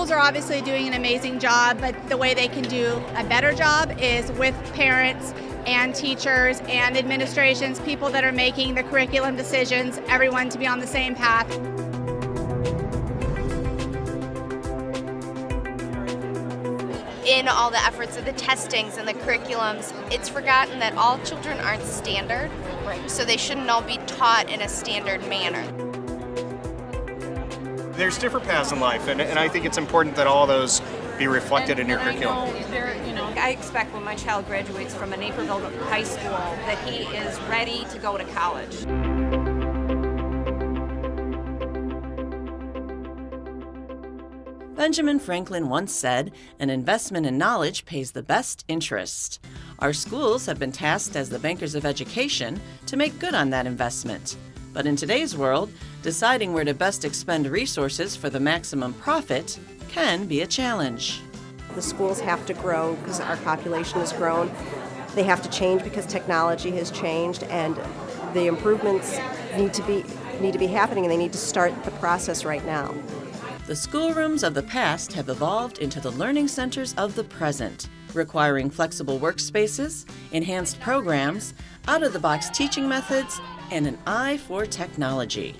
schools are obviously doing an amazing job, but the way they can do a better job is with parents and teachers and administrations, people that are making the curriculum decisions, everyone to be on the same path. In all the efforts of the testings and the curriculums, it's forgotten that all children aren't standard, so they shouldn't all be taught in a standard manner. There's different paths in life, and I think it's important that all those be reflected in your curriculum. I expect when my child graduates from a Naperville high school that he is ready to go to college. Benjamin Franklin once said, "An investment in knowledge pays the best interest." Our schools have been tasked as the bankers of education to make good on that investment. But in today's world, deciding where to best expend resources for the maximum profit can be a challenge. The schools have to grow because our population has grown. They have to change because technology has changed, and the improvements need to be happening, and they need to start the process right now. The schoolrooms of the past have evolved into the learning centers of the present, requiring flexible workspaces, enhanced programs, out-of-the-box teaching methods, and an eye for technology.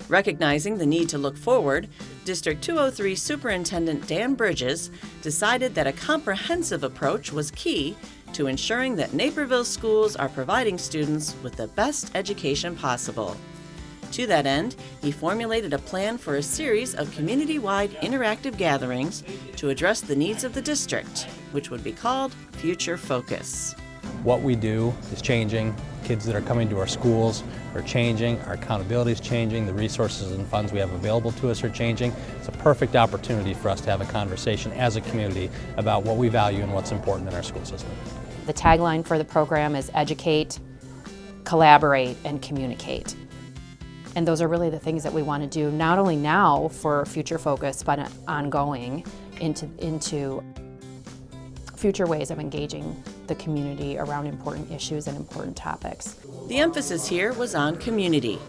Recognizing the need to look forward, District 203 Superintendent Dan Bridges decided that a comprehensive approach was key to ensuring that Naperville schools are providing students with the best education possible. To that end, he formulated a plan for a series of community-wide interactive gatherings to address the needs of the district, which would be called Future Focus. What we do is changing. Kids that are coming to our schools are changing. Our accountability is changing. The resources and funds we have available to us are changing. It's a perfect opportunity for us to have a conversation as a community about what we value and what's important in our school system. The tagline for the program is educate, collaborate, and communicate. And those are really the things that we want to do, not only now for Future Focus, but ongoing into future ways of engaging the community around important issues and important topics. The emphasis here was on community.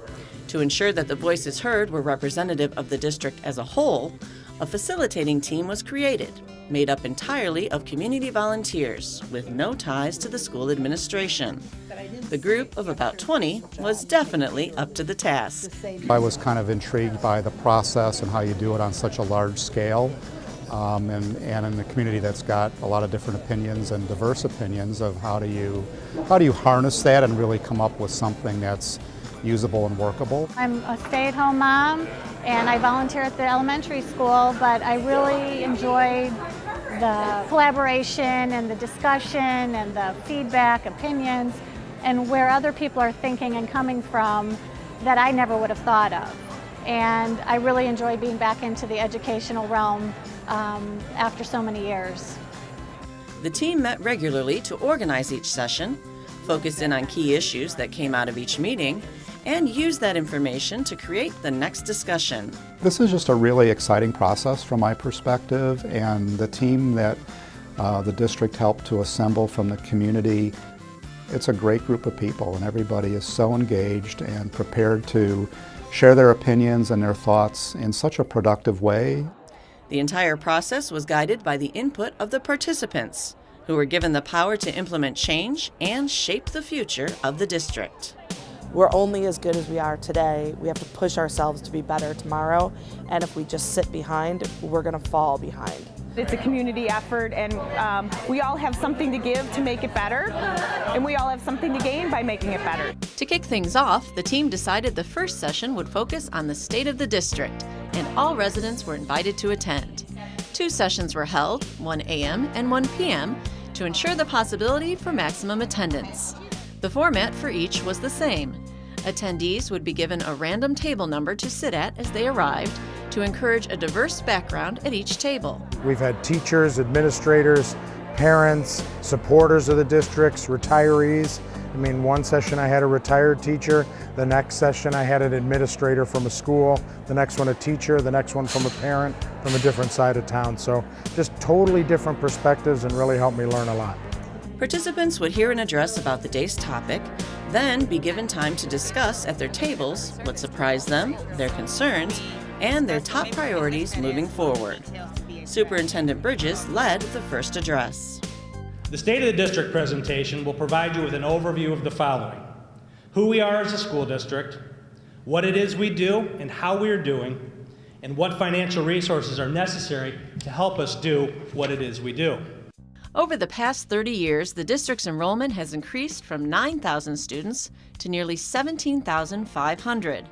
To ensure that the voices heard were representative of the district as a whole, a facilitating team was created, made up entirely of community volunteers with no ties to the school administration. The group of about 20 was definitely up to the task. I was kind of intrigued by the process and how you do it on such a large scale, and in a community that's got a lot of different opinions and diverse opinions of how do you harness that and really come up with something that's usable and workable. I'm a stay-at-home mom and I volunteer at the elementary school, but I really enjoyed the collaboration and the discussion and the feedback, opinions, and where other people are thinking and coming from that I never would have thought of. And I really enjoy being back into the educational realm after so many years. The team met regularly to organize each session, focus in on key issues that came out of each meeting, and use that information to create the next discussion. This is just a really exciting process from my perspective, and the team that the district helped to assemble from the community, it's a great group of people, and everybody is so engaged and prepared to share their opinions and their thoughts in such a productive way. The entire process was guided by the input of the participants, who were given the power to implement change and shape the future of the district. We're only as good as we are today. We have to push ourselves to be better tomorrow, and if we just sit behind, we're going to fall behind. It's a community effort, and we all have something to give to make it better, and we all have something to gain by making it better. To kick things off, the team decided the first session would focus on the state of the district, and all residents were invited to attend. 2 sessions were held, 1 a.m. and 1 p.m., to ensure the possibility for maximum attendance. The format for each was the same. Attendees would be given a random table number to sit at as they arrived to encourage a diverse background at each table. We've had teachers, administrators, parents, supporters of the districts, retirees. I mean, one session I had a retired teacher, the next session I had an administrator from a school, the next one a teacher, the next one from a parent from a different side of town. So just totally different perspectives and really helped me learn a lot. Participants would hear an address about the day's topic, then be given time to discuss at their tables what surprised them, their concerns, and their top priorities moving forward. Superintendent Bridges led the first address. The State of the District presentation will provide you with an overview of the following: who we are as a school district, what it is we do and how we are doing, and what financial resources are necessary to help us do what it is we do. Over the past 30 years, the district's enrollment has increased from 9,000 students to nearly 17,500.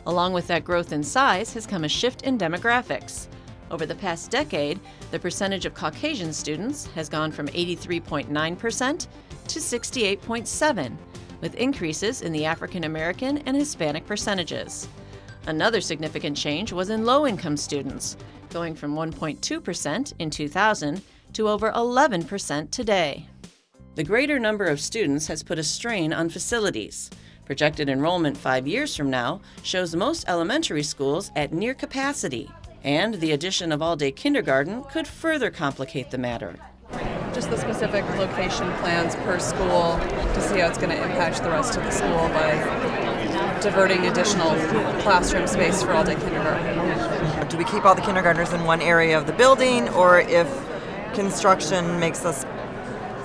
Along with that growth in size has come a shift in demographics. Over the past decade, the percentage of Caucasian students has gone from 83.9% to 68.7%, with increases in the African American and Hispanic percentages. Another significant change was in low-income students, going from 1.2% in 2000 to over 11% today. The greater number of students has put a strain on facilities. Projected enrollment 5 years from now shows most elementary schools at near capacity, and the addition of all-day kindergarten could further complicate the matter. Just the specific location plans per school to see how it's going to impact the rest of the school by diverting additional classroom space for all-day kindergarten. Do we keep all the kindergartners in one area of the building, or if construction makes us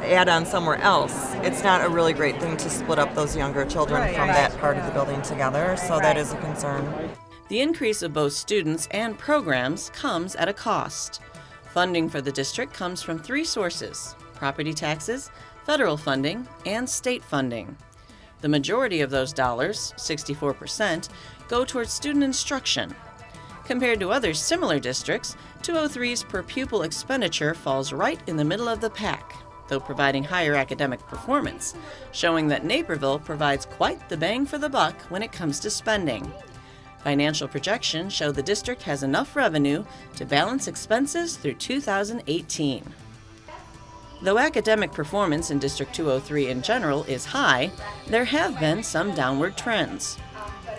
add on somewhere else, it's not a really great thing to split up those younger children from that part of the building together, so that is a concern. The increase of both students and programs comes at a cost. Funding for the district comes from 3 sources: property taxes, federal funding, and state funding. The majority of those dollars, 64%, go towards student instruction. Compared to other similar districts, 203's per pupil expenditure falls right in the middle of the pack, though providing higher academic performance, showing that Naperville provides quite the bang for the buck when it comes to spending. Financial projections show the district has enough revenue to balance expenses through 2018. Though academic performance in District 203 in general is high, there have been some downward trends.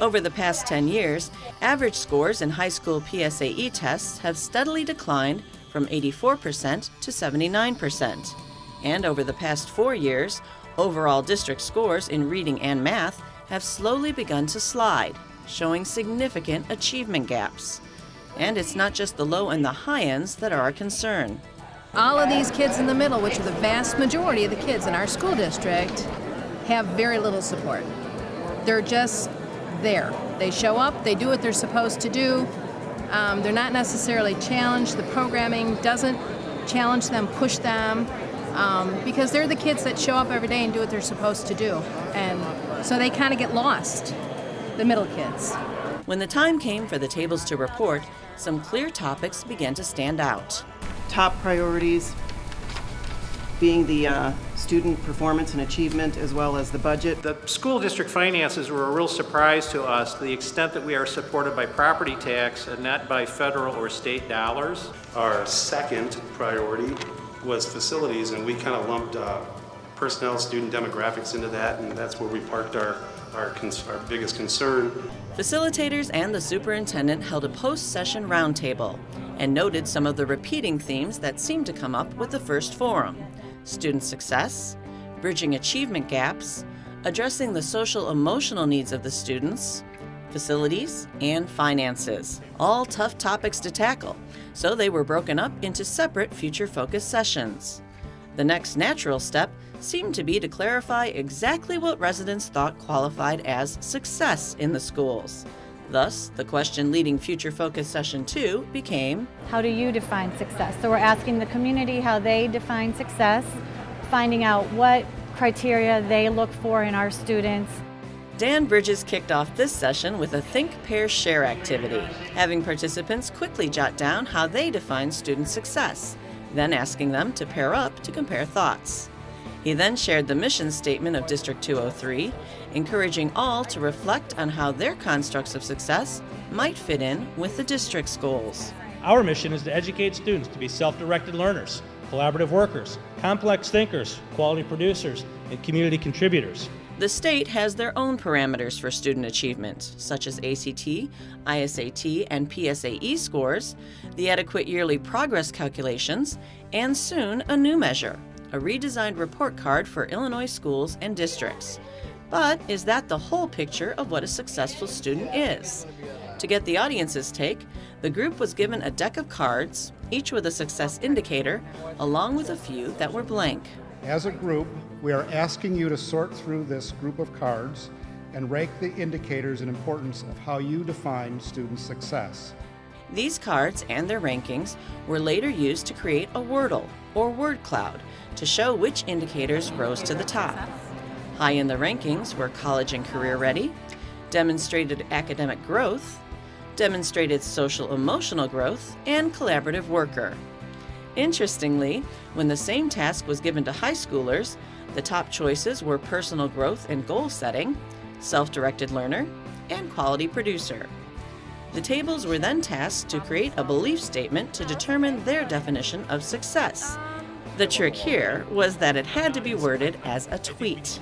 Over the past 10 years, average scores in high school PSAE tests have steadily declined from 84% to 79%. And over the past 4 years, overall district scores in reading and math have slowly begun to slide, showing significant achievement gaps. And it's not just the low and the high ends that are a concern. All of these kids in the middle, which are the vast majority of the kids in our school district, have very little support. They're just there. They show up, they do what they're supposed to do. They're not necessarily challenged. The programming doesn't challenge them, push them, because they're the kids that show up every day and do what they're supposed to do. And so they kind of get lost, the middle kids. When the time came for the tables to report, some clear topics began to stand out. Top priorities being the student performance and achievement, as well as the budget. The school district finances were a real surprise to us to the extent that we are supported by property tax and not by federal or state dollars. Our second priority was facilities, and we kind of lumped personnel, student demographics into that, and that's where we parked our biggest concern. Facilitators and the superintendent held a post-session roundtable and noted some of the repeating themes that seemed to come up with the first forum: student success, bridging achievement gaps, addressing the social-emotional needs of the students, facilities, and finances. All tough topics to tackle, so they were broken up into separate future-focused sessions. The next natural step seemed to be to clarify exactly what residents thought qualified as success in the schools. Thus, the question leading Future Focus Session 2 became, how do you define success? So we're asking the community how they define success, finding out what criteria they look for in our students. Dan Bridges kicked off this session with a Think, Pair, Share activity, having participants quickly jot down how they define student success, then asking them to pair up to compare thoughts. He then shared the mission statement of District 203, encouraging all to reflect on how their constructs of success might fit in with the district's goals. Our mission is to educate students to be self-directed learners, collaborative workers, complex thinkers, quality producers, and community contributors. The state has their own parameters for student achievement, such as ACT, ISAT, and PSAE scores, the adequate yearly progress calculations, and soon a new measure, a redesigned report card for Illinois schools and districts. But is that the whole picture of what a successful student is? To get the audience's take, the group was given a deck of cards, each with a success indicator, along with a few that were blank. As a group, we are asking you to sort through this group of cards and rank the indicators and importance of how you define student success. These cards and their rankings were later used to create a Wordle, or word cloud, to show which indicators rose to the top. High in the rankings were college and career ready, demonstrated academic growth, demonstrated social-emotional growth, and collaborative worker. Interestingly, when the same task was given to high schoolers, the top choices were personal growth and goal setting, self-directed learner, and quality producer. The tables were then tasked to create a belief statement to determine their definition of success. The trick here was that it had to be worded as a tweet.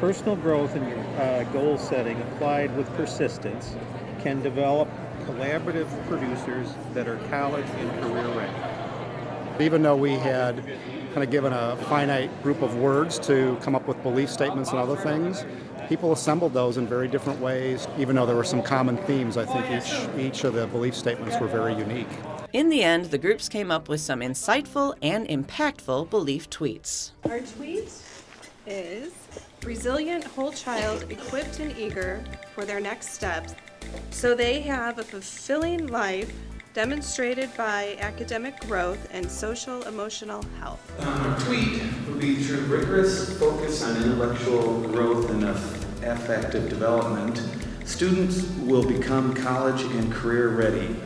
Personal growth and goal setting applied with persistence can develop collaborative producers that are college and career ready. Even though we had kind of given a finite group of words to come up with belief statements and other things, people assembled those in very different ways. Even though there were some common themes, I think each of the belief statements were very unique. In the end, the groups came up with some insightful and impactful belief tweets. Our tweet is, resilient whole child equipped and eager for their next steps so they have a fulfilling life demonstrated by academic growth and social emotional health. Our tweet would be through rigorous focus on intellectual growth and affective development, students will become college and career ready.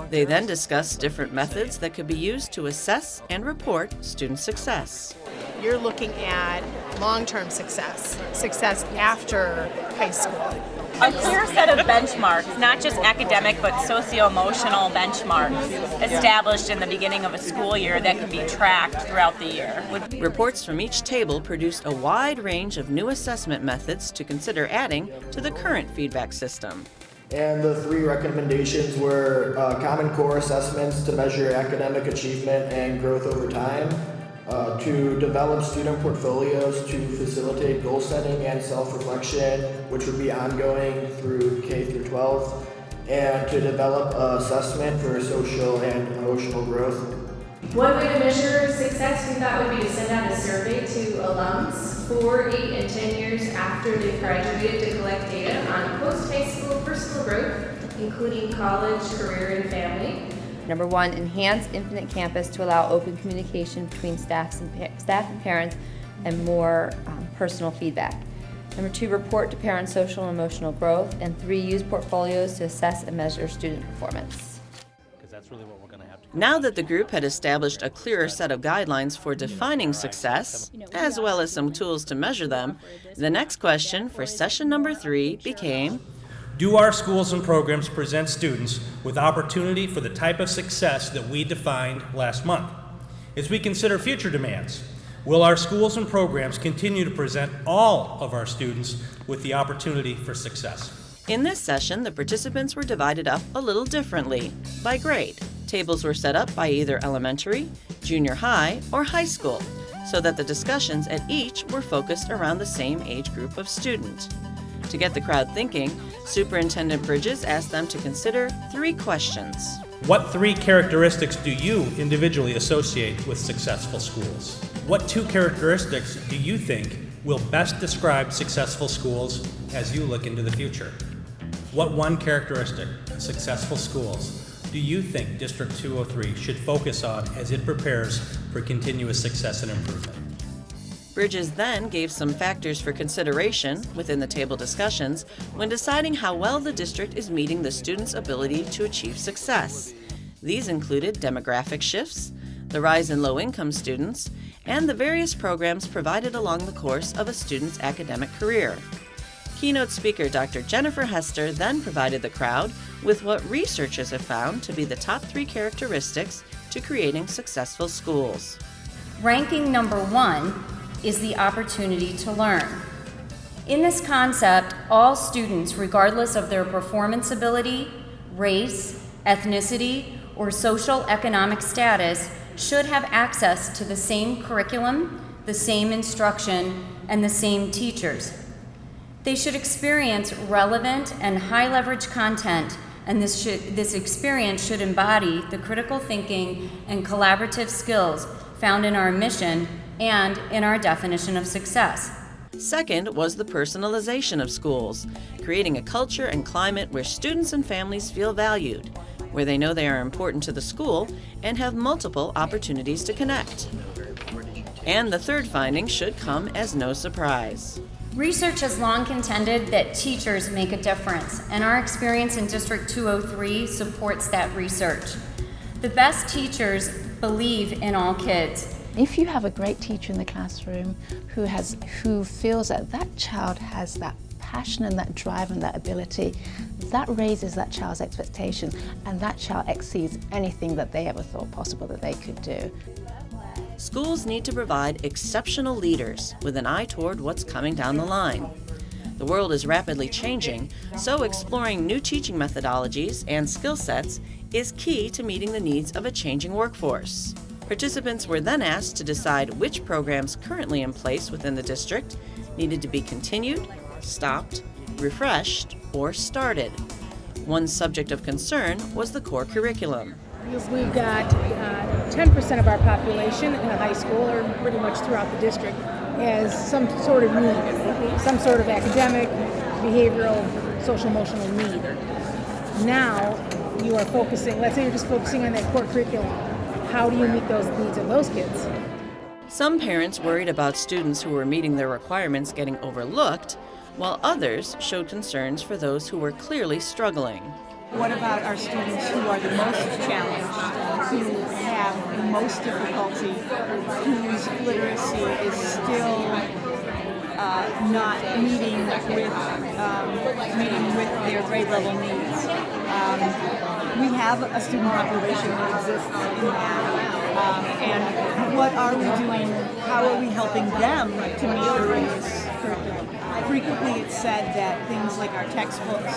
They then discussed different methods that could be used to assess and report student success. You're looking at long-term success, success after high school. A clear set of benchmarks, not just academic but socio-emotional benchmarks established in the beginning of a school year that can be tracked throughout the year. Reports from each table produced a wide range of new assessment methods to consider adding to the current feedback system. And the three recommendations were common core assessments to measure academic achievement and growth over time, to develop student portfolios to facilitate goal setting and self-reflection, which would be ongoing through K through 12, and to develop assessment for social and emotional growth. One way to measure success we thought would be to send out a survey to alums 4, 8, and 10 years after they graduated to collect data on post-high school personal growth, including college, career, and family. Number 1, enhance Infinite Campus to allow open communication between staff and parents and more personal feedback. Number 2, report to parents' social and emotional growth. And 3, use portfolios to assess and measure student performance. Now that the group had established a clearer set of guidelines for defining success, as well as some tools to measure them, the next question for session number 3 became, do our schools and programs present students with opportunity for the type of success that we defined last month? As we consider future demands, will our schools and programs continue to present all of our students with the opportunity for success? In this session, the participants were divided up a little differently, by grade. Tables were set up by either elementary, junior high, or high school, so that the discussions at each were focused around the same age group of student. To get the crowd thinking, Superintendent Bridges asked them to consider 3 questions. What 3 characteristics do you individually associate with successful schools? What 2 characteristics do you think will best describe successful schools as you look into the future? What 1 characteristic of successful schools do you think District 203 should focus on as it prepares for continuous success and improvement? Bridges then gave some factors for consideration within the table discussions when deciding how well the district is meeting the students' ability to achieve success. These included demographic shifts, the rise in low-income students, and the various programs provided along the course of a student's academic career. Keynote speaker Dr. Jennifer Hester then provided the crowd with what researchers have found to be the top 3 characteristics to creating successful schools. Ranking number 1 is the opportunity to learn. In this concept, all students, regardless of their performance ability, race, ethnicity, or social economic status, should have access to the same curriculum, the same instruction, and the same teachers. They should experience relevant and high-leverage content and this experience should embody the critical thinking and collaborative skills found in our mission and in our definition of success. Second was the personalization of schools, creating a culture and climate where students and families feel valued, where they know they are important to the school and have multiple opportunities to connect. And the third finding should come as no surprise. Research has long contended that teachers make a difference, and our experience in District 203 supports that research. The best teachers believe in all kids. If you have a great teacher in the classroom who feels that that child has that passion and that drive and that ability, that raises that child's expectation, and that child exceeds anything that they ever thought possible that they could do. Schools need to provide exceptional leaders with an eye toward what's coming down the line. The world is rapidly changing, so exploring new teaching methodologies and skill sets is key to meeting the needs of a changing workforce. Participants were then asked to decide which programs currently in place within the district needed to be continued, stopped, refreshed, or started. One subject of concern was the core curriculum. We've got 10% of our population in the high school, or pretty much throughout the district, has some sort of need, some sort of academic, behavioral, social, emotional need. Now you are focusing, let's say you're just focusing on that core curriculum. How do you meet those needs of those kids? Some parents worried about students who were meeting their requirements getting overlooked, while others showed concerns for those who were clearly struggling. What about our students who are the most challenged, who have the most difficulty, whose literacy is still not meeting with their grade level needs? We have a student population that exists in that, and what are we doing? How are we helping them to meet the race curriculum? Frequently it's said that things like our textbooks,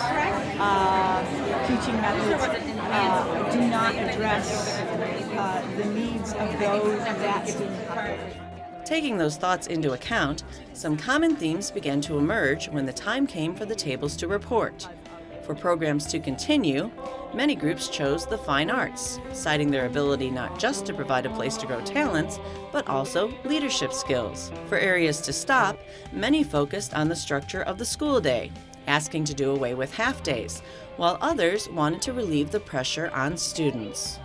teaching methods do not address the needs of that student population. Taking those thoughts into account, some common themes began to emerge when the time came for the tables to report. For programs to continue, many groups chose the fine arts, citing their ability not just to provide a place to grow talents, but also leadership skills. For areas to stop, many focused on the structure of the school day, asking to do away with half-days, while others wanted to relieve the pressure on students.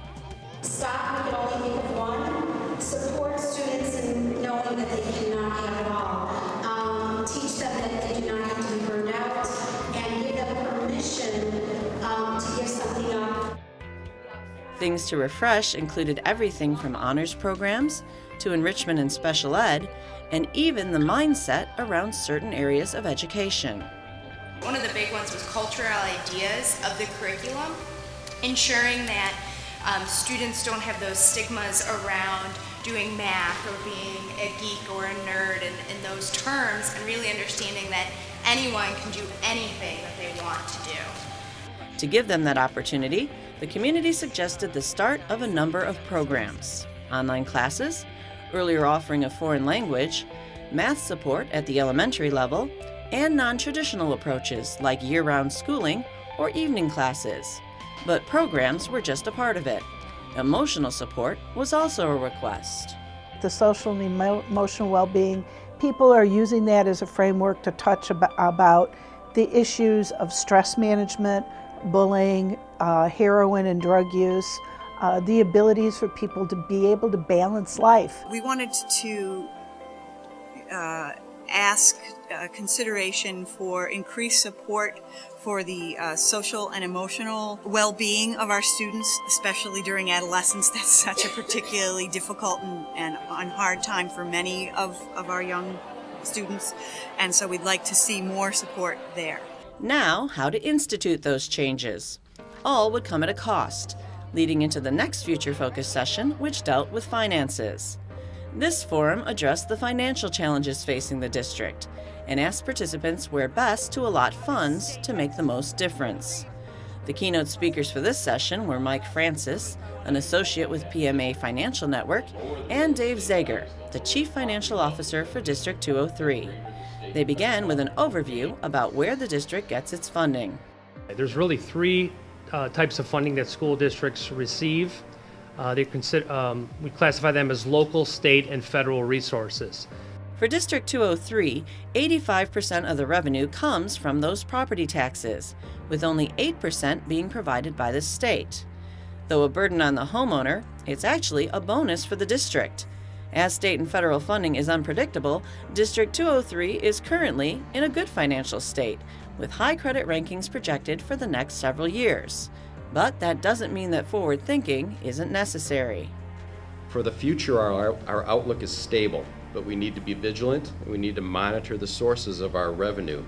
Stop, we can only think of one. Support students in knowing that they cannot have it all. Teach them that they do not have to be burned out, and give them permission to give something up. Things to refresh included everything from honors programs to enrichment and special ed, and even the mindset around certain areas of education. One of the big ones was cultural ideas of the curriculum, ensuring that students don't have those stigmas around doing math or being a geek or a nerd in those terms, and really understanding that anyone can do anything that they want to do. To give them that opportunity, the community suggested the start of a number of programs: online classes, earlier offering of foreign language, math support at the elementary level, and non-traditional approaches like year-round schooling or evening classes. But programs were just a part of it. Emotional support was also a request. The social and emotional well-being, people are using that as a framework to touch about the issues of stress management, bullying, heroin and drug use, the abilities for people to be able to balance life. We wanted to ask consideration for increased support for the social and emotional well-being of our students, especially during adolescence. That's such a particularly difficult and hard time for many of our young students, and so we'd like to see more support there. Now, how to institute those changes. All would come at a cost, leading into the next Future Focus session, which dealt with finances. This forum addressed the financial challenges facing the district and asked participants where best to allot funds to make the most difference. The keynote speakers for this session were Mike Francis, an associate with PMA Financial Network, and Dave Zager, the Chief Financial Officer for District 203. They began with an overview about where the district gets its funding. There's really three types of funding that school districts receive. We classify them as local, state, and federal resources. For District 203, 85% of the revenue comes from those property taxes, with only 8% being provided by the state. Though a burden on the homeowner, it's actually a bonus for the district. As state and federal funding is unpredictable, District 203 is currently in a good financial state, with high credit rankings projected for the next several years. But that doesn't mean that forward thinking isn't necessary. For the future, our outlook is stable, but we need to be vigilant and we need to monitor the sources of our revenue.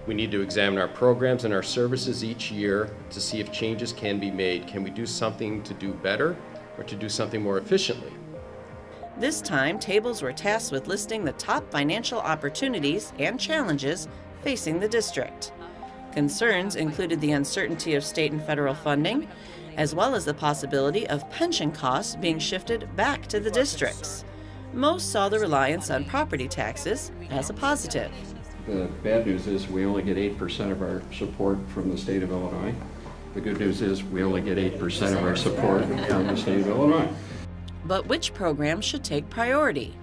We need to examine our programs and our services each year to see if changes can be made. Can we do something to do better or to do something more efficiently? This time, tables were tasked with listing the top financial opportunities and challenges facing the district. Concerns included the uncertainty of state and federal funding, as well as the possibility of pension costs being shifted back to the districts. Most saw the reliance on property taxes as a positive. The bad news is we only get 8% of our support from the state of Illinois. The good news is we only get 8% of our support from the state of Illinois. But which programs should take priority?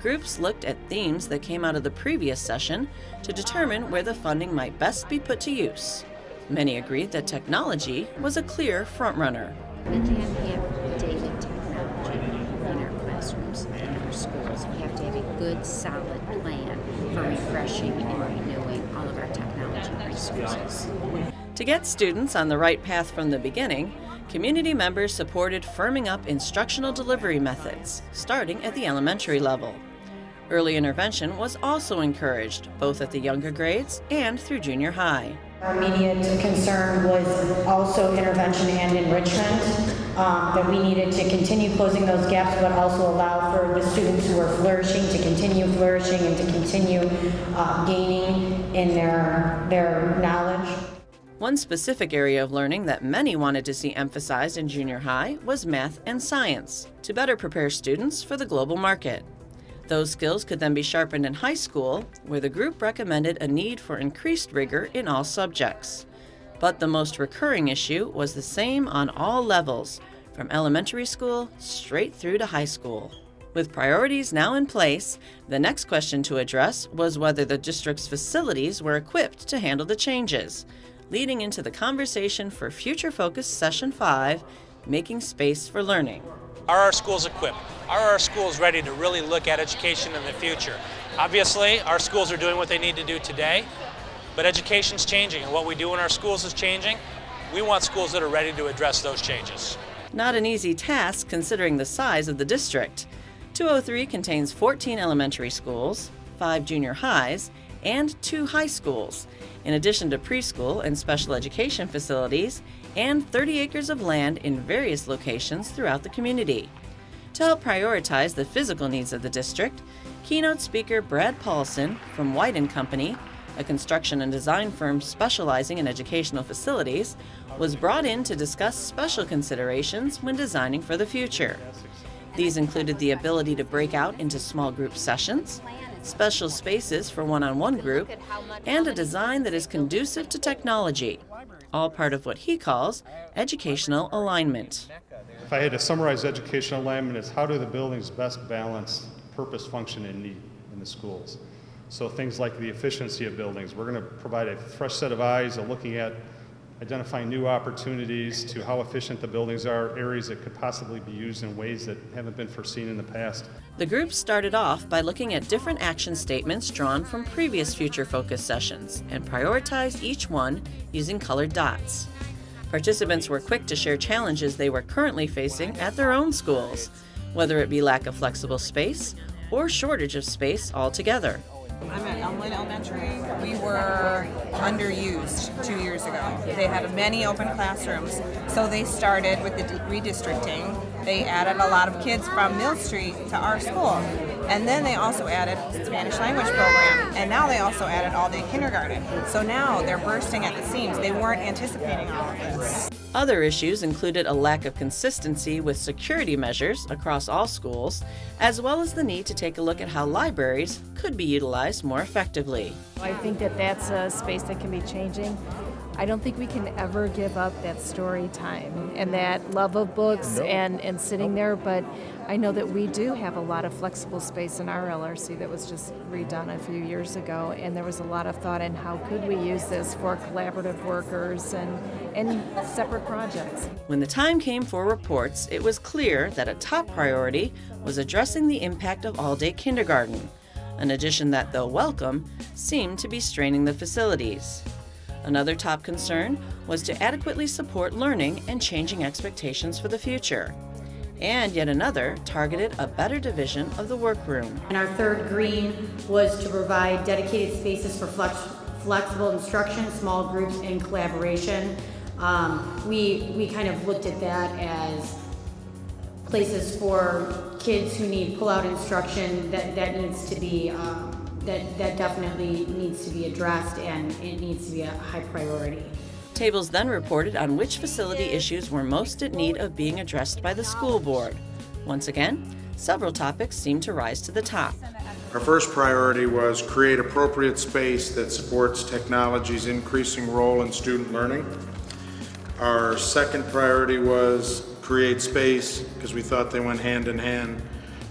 Groups looked at themes that came out of the previous session to determine where the funding might best be put to use. Many agreed that technology was a clear frontrunner. We can't have dated technology in our classrooms, in our schools. We have to have a good, solid plan for refreshing and renewing all of our technology resources. To get students on the right path from the beginning, community members supported firming up instructional delivery methods, starting at the elementary level. Early intervention was also encouraged, both at the younger grades and through junior high. Our immediate concern was also intervention and enrichment, that we needed to continue closing those gaps, but also allow for the students who are flourishing to continue flourishing and to continue gaining in their knowledge. One specific area of learning that many wanted to see emphasized in junior high was math and science, to better prepare students for the global market. Those skills could then be sharpened in high school, where the group recommended a need for increased rigor in all subjects. But the most recurring issue was the same on all levels, from elementary school straight through to high school. With priorities now in place, the next question to address was whether the district's facilities were equipped to handle the changes, leading into the conversation for Future Focus Session 5, Making Space for Learning. Are our schools equipped? Are our schools ready to really look at education in the future? Obviously, our schools are doing what they need to do today, but education's changing, and what we do in our schools is changing. We want schools that are ready to address those changes. Not an easy task considering the size of the district. 203 contains 14 elementary schools, 5 junior highs, and 2 high schools, in addition to preschool and special education facilities, and 30 acres of land in various locations throughout the community. To help prioritize the physical needs of the district, keynote speaker Brad Paulson from White & Company, a construction and design firm specializing in educational facilities, was brought in to discuss special considerations when designing for the future. These included the ability to break out into small group sessions, special spaces for one-on-one group, and a design that is conducive to technology, all part of what he calls educational alignment. If I had to summarize educational alignment, it's how do the buildings best balance purpose, function, and need in the schools. So things like the efficiency of buildings, we're going to provide a fresh set of eyes of looking at identifying new opportunities to how efficient the buildings are, areas that could possibly be used in ways that haven't been foreseen in the past. The group started off by looking at different action statements drawn from previous Future Focus sessions and prioritized each one using colored dots. Participants were quick to share challenges they were currently facing at their own schools, whether it be lack of flexible space or shortage of space altogether. I'm at Elmwood Elementary. We were underused 2 years ago. They had many open classrooms, so they started with the redistricting. They added a lot of kids from Mill Street to our school. And then they also added Spanish language program, and now they also added all-day kindergarten. So now they're bursting at the seams. They weren't anticipating all of this. Other issues included a lack of consistency with security measures across all schools, as well as the need to take a look at how libraries could be utilized more effectively. I think that that's a space that can be changing. I don't think we can ever give up that story time and that love of books and sitting there, but I know that we do have a lot of flexible space in our LRC that was just redone a few years ago, and there was a lot of thought in how could we use this for collaborative workers and separate projects. When the time came for reports, it was clear that a top priority was addressing the impact of all-day kindergarten, an addition that, though welcome, seemed to be straining the facilities. Another top concern was to adequately support learning and changing expectations for the future. And yet another targeted a better division of the workroom. And our third green was to provide dedicated spaces for flexible instruction, small groups, and collaboration. We kind of looked at that as places for kids who need pull-out instruction that needs to be that definitely needs to be addressed, and it needs to be a high priority. Tables then reported on which facility issues were most in need of being addressed by the school board. Once again, several topics seemed to rise to the top. Our first priority was create appropriate space that supports technology's increasing role in student learning. Our second priority was create space, because we thought they went hand in hand,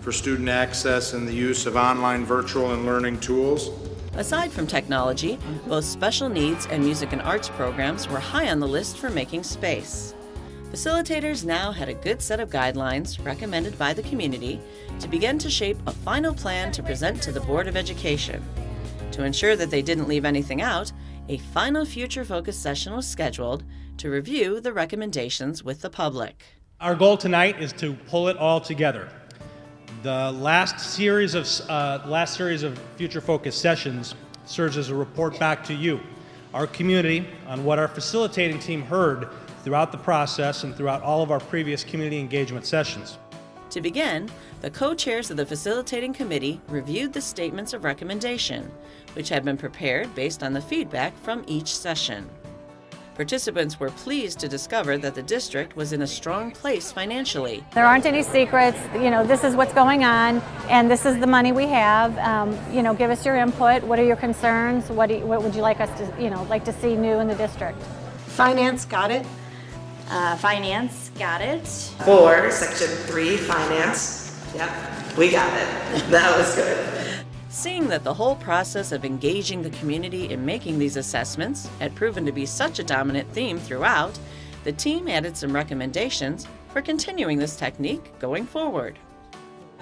for student access and the use of online virtual and learning tools. Aside from technology, both special needs and music and arts programs were high on the list for making space. Facilitators now had a good set of guidelines recommended by the community to begin to shape a final plan to present to the Board of Education. To ensure that they didn't leave anything out, a final Future Focus session was scheduled to review the recommendations with the public. Our goal tonight is to pull it all together. The last series of Future Focus sessions serves as a report back to you, our community, on what our facilitating team heard throughout the process and throughout all of our previous community engagement sessions. To begin, the co-chairs of the facilitating committee reviewed the statements of recommendation, which had been prepared based on the feedback from each session. Participants were pleased to discover that the district was in a strong place financially. There aren't any secrets. This is what's going on, and this is the money we have. Give us your input. What are your concerns? What would you like us to see new in the district? Finance got it. Finance got it. 4, Section 3, Finance. Yep, we got it. That was good. Seeing that the whole process of engaging the community in making these assessments had proven to be such a dominant theme throughout, the team added some recommendations for continuing this technique going forward.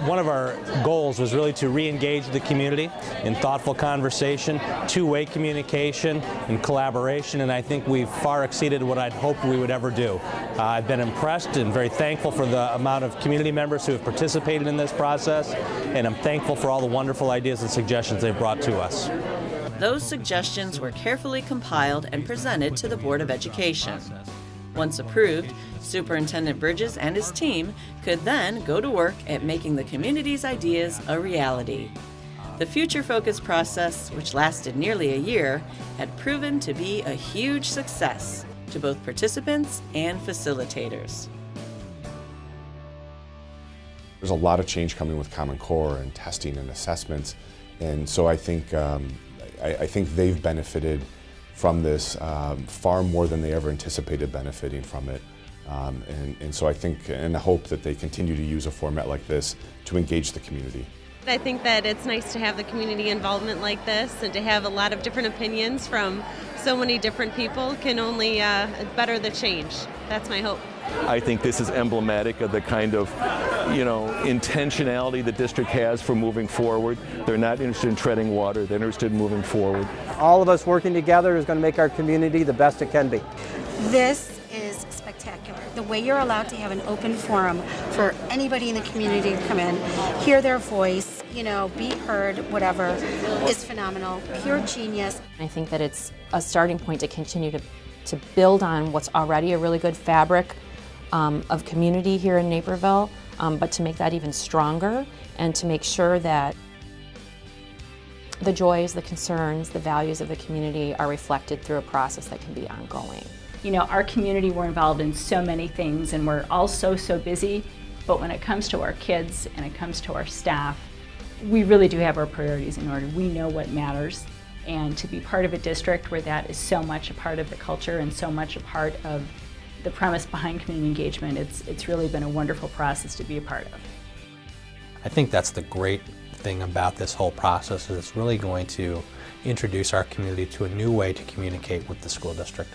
One of our goals was really to re-engage the community in thoughtful conversation, two-way communication, and collaboration, and I think we've far exceeded what I'd hoped we would ever do. I've been impressed and very thankful for the amount of community members who have participated in this process, and I'm thankful for all the wonderful ideas and suggestions they've brought to us. Those suggestions were carefully compiled and presented to the Board of Education. Once approved, Superintendent Bridges and his team could then go to work at making the community's ideas a reality. The Future Focus process, which lasted nearly a year, had proven to be a huge success to both participants and facilitators. There's a lot of change coming with Common Core and testing and assessments, and so I think they've benefited from this far more than they ever anticipated benefiting from it. And so I think and hope that they continue to use a format like this to engage the community. I think that it's nice to have the community involvement like this, and to have a lot of different opinions from so many different people can only better the change. That's my hope. I think this is emblematic of the kind of, intentionality the district has for moving forward. They're not interested in treading water, they're interested in moving forward. All of us working together is going to make our community the best it can be. This is spectacular. The way you're allowed to have an open forum for anybody in the community to come in, hear their voice, be heard, whatever, is phenomenal. Pure genius. I think that it's a starting point to continue to build on what's already a really good fabric of community here in Naperville, but to make that even stronger and to make sure that the joys, the concerns, the values of the community are reflected through a process that can be ongoing. Our community, we're involved in so many things, and we're all so busy, but when it comes to our kids and it comes to our staff, we really do have our priorities in order. We know what matters, And to be part of a district where that is so much a part of the culture and so much a part of the premise behind community engagement, it's really been a wonderful process to be a part of. I think that's the great thing about this whole process, is it's really going to introduce our community to a new way to communicate with the school district.